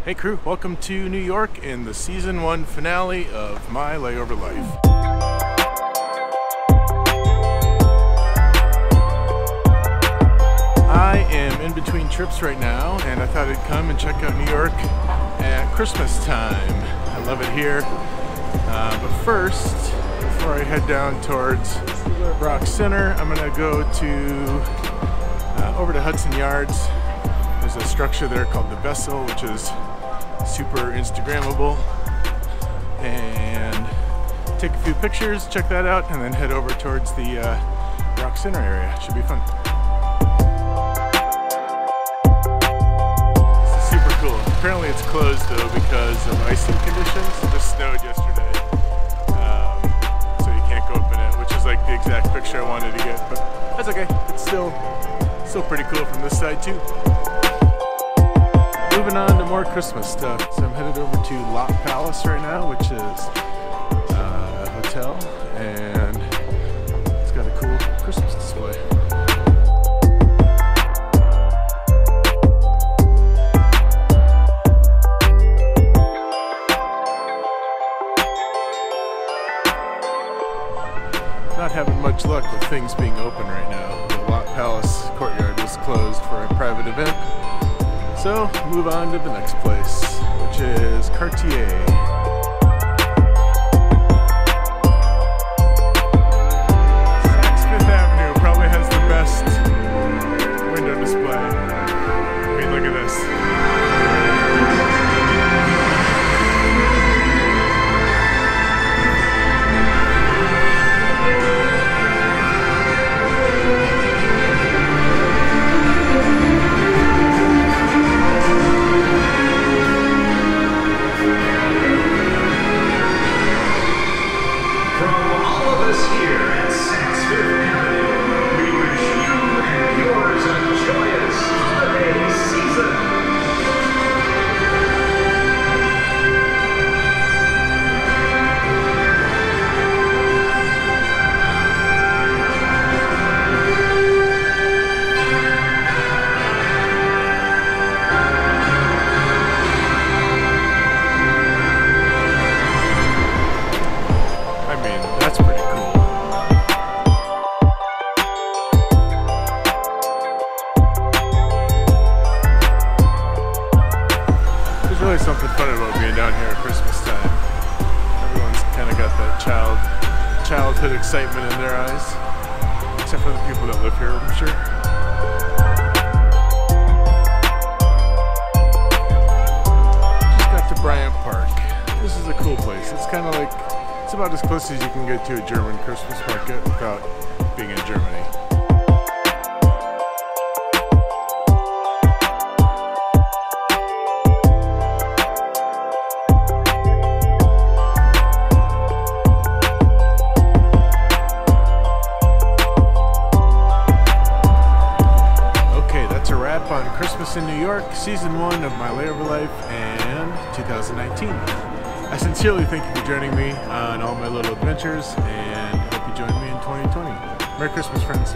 Hey crew, welcome to New York in the season 1 finale of my layover life. I am in between trips right now and I thought I'd come and check out New York at Christmas time. I love it here. But first, before I head down towards Rock Center, I'm gonna go to over to Hudson Yards. There's a structure there called the Vessel, which is super Instagrammable, and take a few pictures, check that out, and then head over towards the Rock Center area. Should be fun. This is super cool. Apparently it's closed though because of icing conditions. It just snowed yesterday, so you can't go open it, which is like the exact picture I wanted to get, but that's okay. It's still pretty cool from this side too. Moving on to more Christmas stuff. So I'm headed over to Lot Palace right now, which is a hotel, and it's got a cool Christmas display. Not having much luck with things being open right now. The Lot Palace courtyard was closed for a private event. So, move on to the next place, which is Cartier. Saks Fifth Avenue probably has the best window display. I mean, look at this. There's something fun about being down here at Christmas time. Everyone's kind of got that childhood excitement in their eyes, except for the people that live here, I'm sure. Just got to Bryant Park. This is a cool place. It's kind of like, it's about as close as you can get to a German Christmas market without being in Germany. On Christmas in New York, season 1 of my layover life and 2019. I sincerely thank you for joining me on all my little adventures, and I hope you join me in 2020. Merry Christmas, friends.